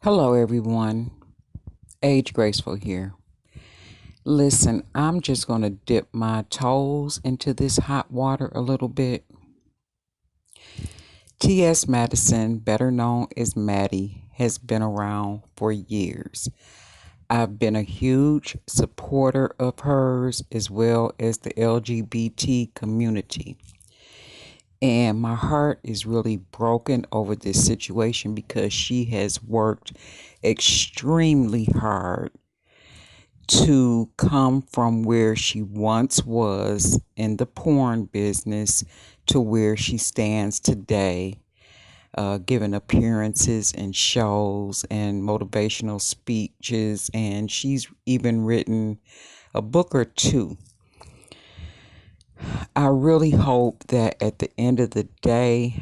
Hello, everyone. Age Graceful here. Listen, I'm just going to dip my toes into this hot water a little bit. T.S. Madison, better known as Maddie, has been around for years. I've been a huge supporter of hers as well as the LGBT community. And my heart is really broken over this situation because she has worked extremely hard to come from where she once was in the porn business to where she stands today, giving appearances and shows and motivational speeches. And she's even written a book or two. I really hope that at the end of the day,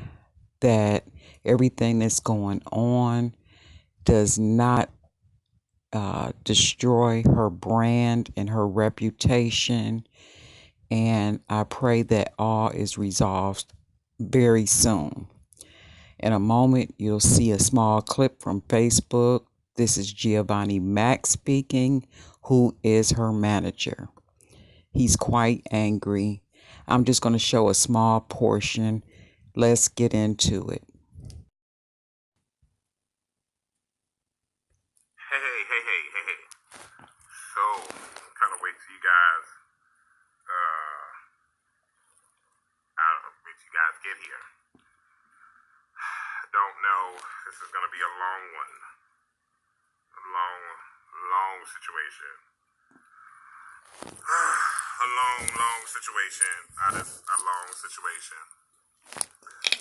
that everything that's going on does not destroy her brand and her reputation. And I pray that all is resolved very soon. In a moment, you'll see a small clip from Facebook. This is Giovanni MACK speaking, who is her manager. He's quite angry. I'm just going to show a small portion. Let's get into it. Hey. So, kind of wait till you guys, wait till you guys get here. I don't know. This is going to be a long one. A long situation. long situation. A long situation.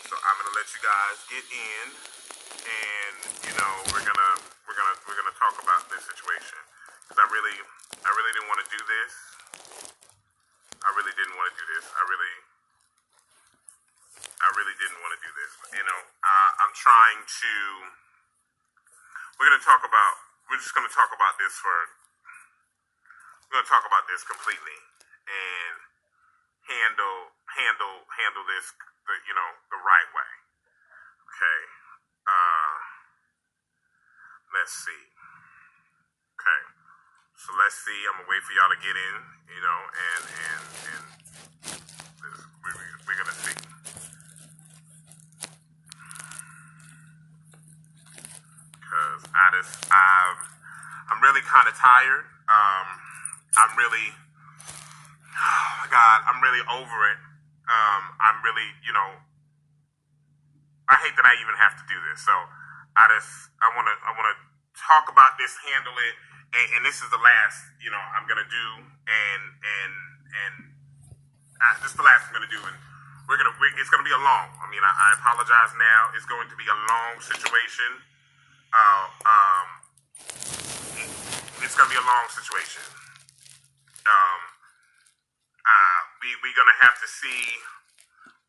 So I'm going to let you guys get in, and we're gonna talk about this situation. Because I really didn't want to do this. I really didn't want to do this. I really didn't want to do this. I'm trying to. We're just gonna talk about this We're gonna talk about this completely and handle this the right way. Okay. Let's see. Okay. So let's see. I'm gonna wait for y'all to get in, and we're gonna see. Cause I'm really kind of tired. I'm really, oh my God, I'm really over it. I'm really, I hate that I even have to do this. So I wanna talk about this, handle it, and this is the last, I'm gonna do, and this is the last I'm gonna do, and it's gonna be a long. I apologize now. It's going to be a long situation. Uh, um, it's gonna be a long situation. We're gonna have to see.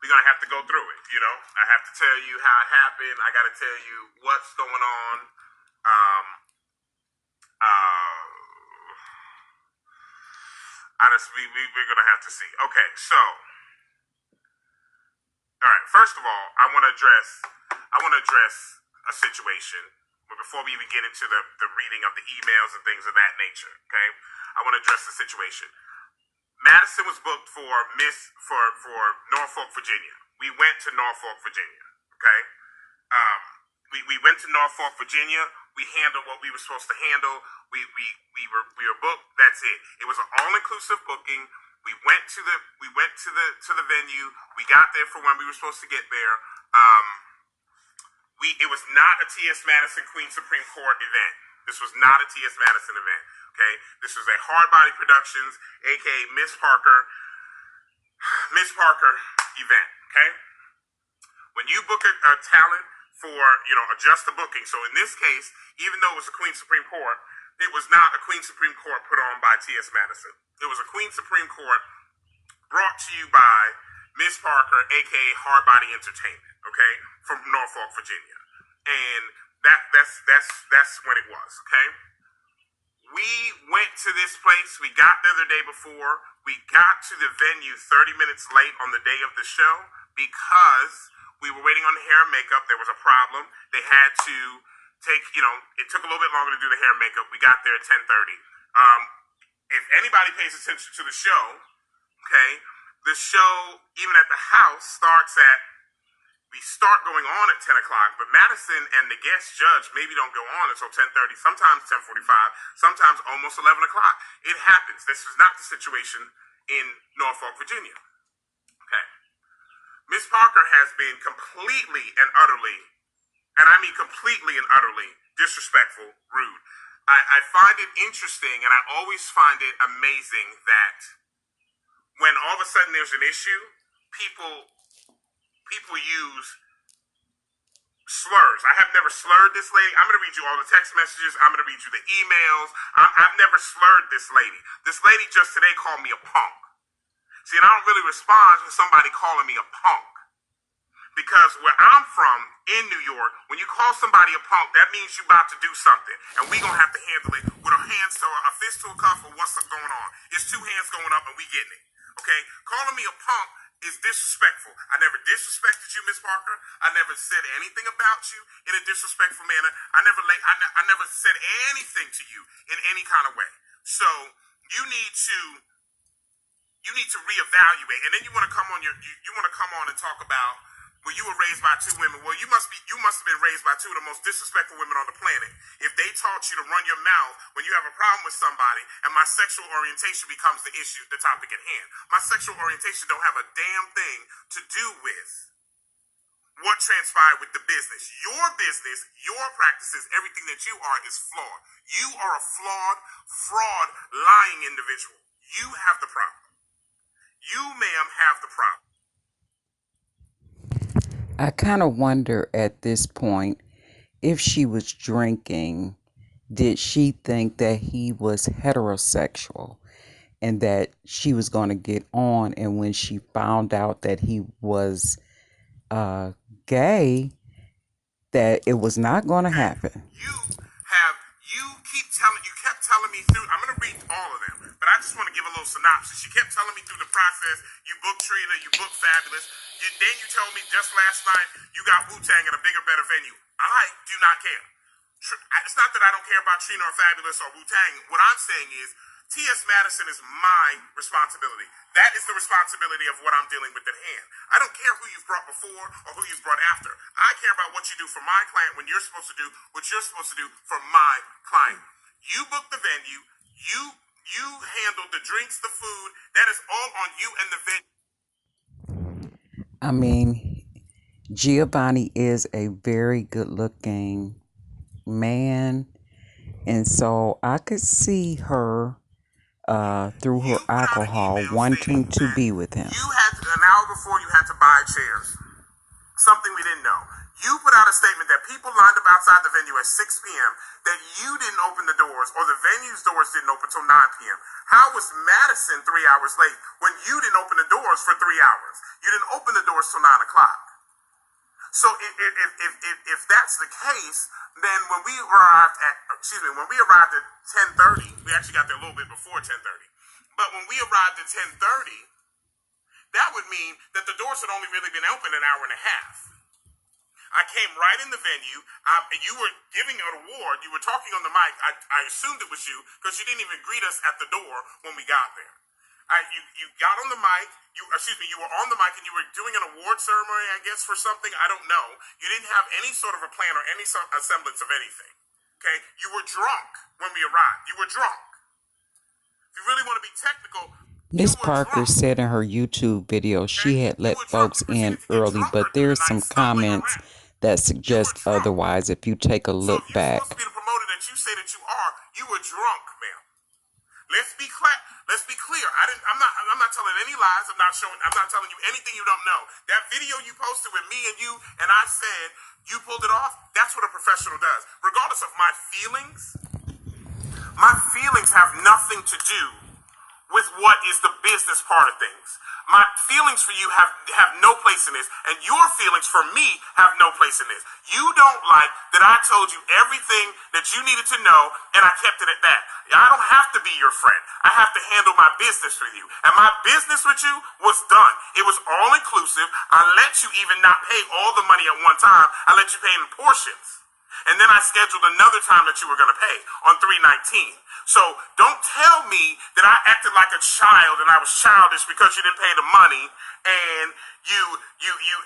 We're gonna have to go through it. I have to tell you how it happened. I gotta tell you what's going on. We're gonna have to see. Okay, so, all right. First of all, I want to address a situation. But before we even get into the reading of the emails and things of that nature, okay, I want to address the situation. Madison was booked for Norfolk, Virginia. We went to Norfolk, Virginia. Okay, we went to Norfolk, Virginia. We handled what we were supposed to handle. We were booked. That's it. It was an all-inclusive booking. We went to the venue. We got there for when we were supposed to get there. It was not a T.S. Madison Queen Supreme Court event. This was not a T.S. Madison event. Okay, this was a Hardbody Productions, aka Miss Parker event. Okay, when you book a talent for adjust the booking. So in this case, even though it was a Queen Supreme Court, it was not a Queen Supreme Court put on by T.S. Madison. It was a Queen Supreme Court brought to you by Miss Parker, aka Hardbody Entertainment. Okay, from Norfolk, Virginia, and that's when it was. Okay. We went to this place. We got there the day before. We got to the venue 30 minutes late on the day of the show because we were waiting on the hair and makeup. There was a problem. They had to It took a little bit longer to do the hair and makeup. We got there at 10:30. If anybody pays attention to the show, okay, the show, even at the house, we start going on at 10 o'clock, but Madison and the guest judge maybe don't go on until 10:30, sometimes 10:45, sometimes almost 11 o'clock. It happens. This is not the situation in Norfolk, Virginia. Okay. Miss Parker has been completely and utterly, and I mean completely and utterly, disrespectful, rude. I find it interesting, and I always find it amazing that when all of a sudden there's an issue, people use slurs. I have never slurred this lady. I'm going to read you all the text messages. I'm going to read you the emails. I've never slurred this lady. This lady just today called me a punk. See, and I don't really respond to somebody calling me a punk. Because where I'm from, in New York, when you call somebody a punk, that means you're about to do something. And we're going to have to handle it with a fist to a cuff or what's going on. It's two hands going up and we getting it. Okay? Calling me a punk is disrespectful. I never disrespected you, Miss Parker. I never said anything about you in a disrespectful manner. I never said anything to you in any kind of way. So you need to reevaluate. And then you want to come on and talk about, well, you were raised by two women. Well, you must have been raised by two of the most disrespectful women on the planet. If they taught you to run your mouth when you have a problem with somebody, and my sexual orientation becomes the issue, the topic at hand. My sexual orientation don't have a damn thing to do with what transpired with the business. Your practices, everything that you are is flawed. You are a flawed, fraud, lying individual. You have the problem. You, ma'am, have the problem. I kind of wonder at this point if she was drinking, did she think that he was heterosexual and that she was going to get on? And when she found out that he was gay, that it was not going to happen. You kept telling me through, I'm going to read all of them, but I just want to give a little synopsis. You kept telling me through the process, you booked Trina, you booked Fabulous. Then you told me just last night you got Wu-Tang at a bigger, better venue. I do not care. It's not that I don't care about Trina or Fabulous or Wu-Tang. What I'm saying is, T.S. Madison is my responsibility. That is the responsibility of what I'm dealing with at hand. I don't care who you've brought before or who you've brought after. I care about what you do for my client when you're supposed to do what you're supposed to do for my client. You booked the venue. You handled the drinks, the food. That is all on you and the venue. I mean, Giovanni is a very good-looking man, and so I could see her through her alcohol wanting to be with him. You had an hour before you had to buy chairs. Something we didn't know. You put out a statement that people lined up outside the venue at 6 p.m. that you didn't open the doors or the venue's doors didn't open until 9 p.m. How was Madison 3 hours late when you didn't open the doors for 3 hours? You didn't open the doors till 9 o'clock. So if that's the case, then when we arrived at 10:30, we actually got there a little bit before 10:30. But when we arrived at 10:30, that would mean that the doors had only really been open an hour and a half. I came right in the venue. You were giving an award. You were talking on the mic. I assumed it was you because you didn't even greet us at the door when we got there. You got on the mic. You were on the mic and you were doing an award ceremony, I guess, for something. I don't know. You didn't have any sort of a plan or any semblance of anything. Okay? You were drunk when we arrived. You were drunk. If you really want to be technical, Miss Parker said in her YouTube video she had let folks in early, but there's some comments that suggest otherwise if you take a look back. So if you're supposed to be the promoter that you say that you were drunk, ma'am. Let's be clear. I'm not telling any lies. I'm not telling you anything you don't know. That video you posted with me and you and I said you pulled it off. That's what a professional does. Regardless of my feelings have nothing to do with what is the business part of things. My feelings for you have no place in this, and your feelings for me have no place in this. You don't like that I told you everything that you needed to know, and I kept it at that. I don't have to be your friend. I have to handle my business with you. And my business with you was done. It was all inclusive. I let you even not pay all the money at one time. I let you pay in portions. And then I scheduled another time that you were going to pay on 3/19. So don't tell me that I acted like a child and I was childish because you didn't pay the money, and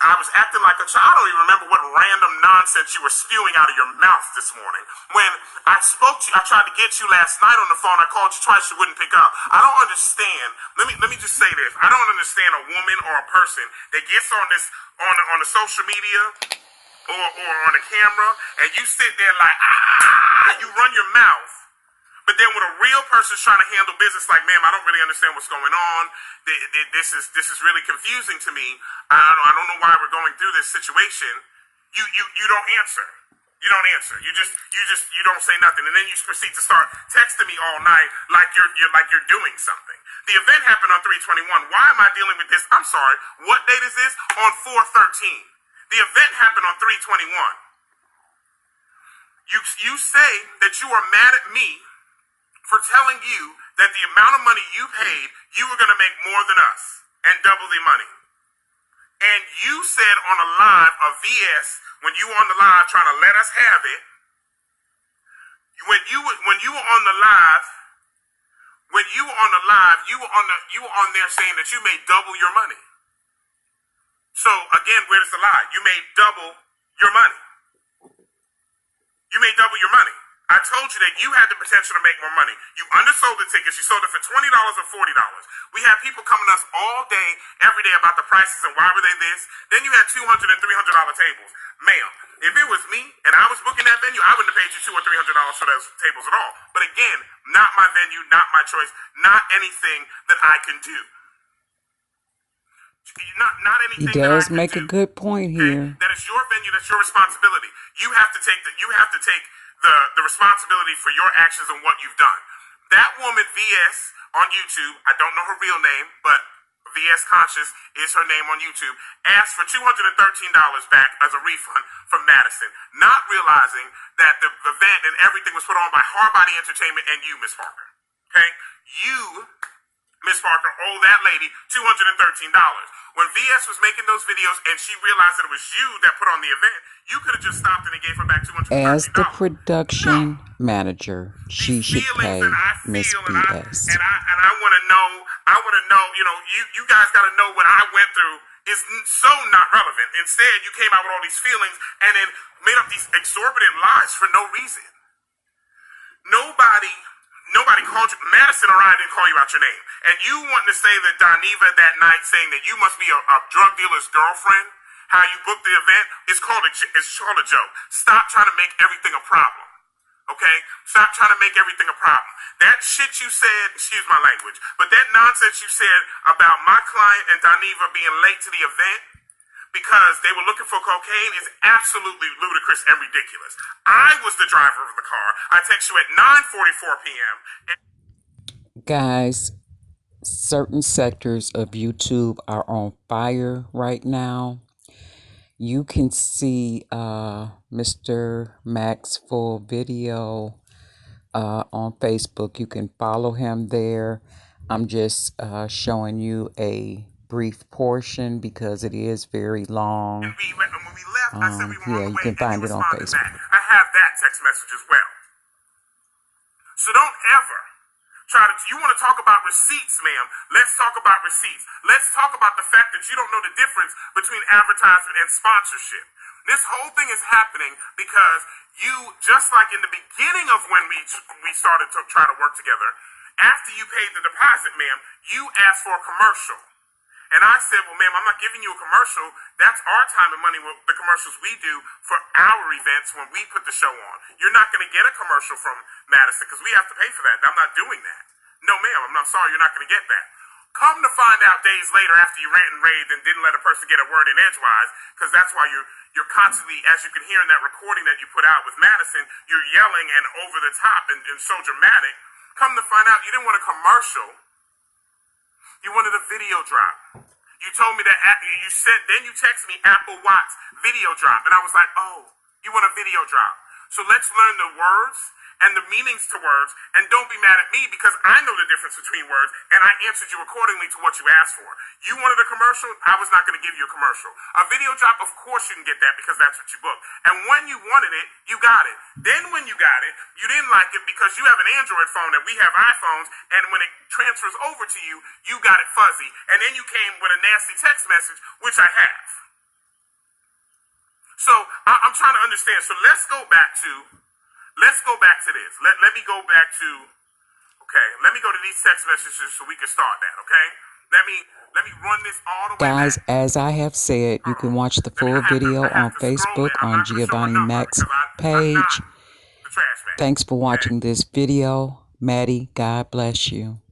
I was acting like a child. I don't even remember what random nonsense you were spewing out of your mouth this morning. When I spoke to you, I tried to get you last night on the phone. I called you twice, you wouldn't pick up. I don't understand. Let me just say this. I don't understand a woman or a person that gets on this on the social media or on a camera, and you sit there like, you run your mouth. But then when a real person's trying to handle business, like, ma'am, I don't really understand what's going on. This is really confusing to me. I don't know why we're going through this situation. You don't answer. You don't answer. You don't say nothing, and then you proceed to start texting me all night like you're doing something. The event happened on 3/21. Why am I dealing with this? I'm sorry. What date is this? On 4/13. The event happened on 3/21. You say that you are mad at me for telling you that the amount of money you paid, you were going to make more than us and double the money. And you said on a live of VS, when you were on the live trying to let us have it, when you were on the live, you were on there saying that you made double your money. So again, where's the lie? You made double your money. You made double your money. I told you that you had the potential to make more money. You undersold the tickets. You sold it for $20 or $40. We had people coming to us all day, every day about the prices and why were they this. Then you had $200 and $300 tables. Ma'am, if it was me and I was booking that venue, I wouldn't have paid you $200 or $300 for those tables at all. But again, not my venue, not my choice, not anything that I can do. Not anything He does that I can make do. a good point here. Okay? That is your venue. That's your responsibility. You have to take the responsibility for your actions and what you've done. That woman, VS, on YouTube, I don't know her real name, but VS Conscious is her name on YouTube, asked for $213 back as a refund from Madison, not realizing that the event and everything was put on by Hardbody Entertainment and you, Miss Parker. Okay? You, Miss Parker, owe that lady $213. When VS was making those videos and she realized that it was you that put on the event, you could have just stopped and gave her back $213. As the production manager, she should pay Miss BS. And I want to know, you guys got to know what I went through is so not relevant. Instead, you came out with all these feelings and then made up these exorbitant lies for no reason. Nobody called you. Madison or I didn't call you out your name. And you wanting to say that Dineva that night saying that you must be a drug dealer's girlfriend, how you booked the event, it's called a joke. Stop trying to make everything a problem. Okay? Stop trying to make everything a problem. That shit you said, excuse my language, but that nonsense you said about my client and Dineva being late to the event because they were looking for cocaine is absolutely ludicrous and ridiculous. I was the driver of the car. I text you at 9:44 p.m. Guys, certain sectors of YouTube are on fire right now. You can see Mr. Mack's full video on Facebook. You can follow him there. I'm just showing you a brief portion because it is very long. When we left, I said we were on the way, you can find it on Facebook. I have that text message as well. So don't ever you want to talk about receipts, ma'am. Let's talk about receipts. Let's talk about the fact that you don't know the difference between advertisement and sponsorship. This whole thing is happening because you, just like in the beginning of when we started to try to work together, after you paid the deposit, ma'am, you asked for a commercial. And I said, well, ma'am, I'm not giving you a commercial. That's our time and money, the commercials we do for our events when we put the show on. You're not going to get a commercial from Madison because we have to pay for that. I'm not doing that. No, ma'am, I'm sorry, you're not going to get that. Come to find out days later after you rant and raved and didn't let a person get a word in edgewise, because that's why you're constantly, as you can hear in that recording that you put out with Madison, you're yelling and over the top and so dramatic. Come to find out you didn't want a commercial. You wanted a video drop. You told me that, then you texted me Apple Watch video drop. And I was like, oh, you want a video drop. So let's learn the words and the meanings to words. And don't be mad at me because I know the difference between words. And I answered you accordingly to what you asked for. You wanted a commercial. I was not going to give you a commercial. A video drop, of course you can get that because that's what you booked. And when you wanted it, you got got it. Then when you got it, you didn't like it because you have an Android phone and we have iPhones, and when it transfers over to you, you got it fuzzy. And then you came with a nasty text message, which I have. So I'm trying to understand. So let's go back to this. Let me go back to, okay, let me go to these text messages so we can start that, okay? Let me run this all the way Guys, back. as I have said, you can watch the full video I on have to scroll Facebook it. I'm on not going to show a Giovanni number MACK's because I'm not page. the trash bag. Thanks for Okay? watching this video. Maddie, God bless you.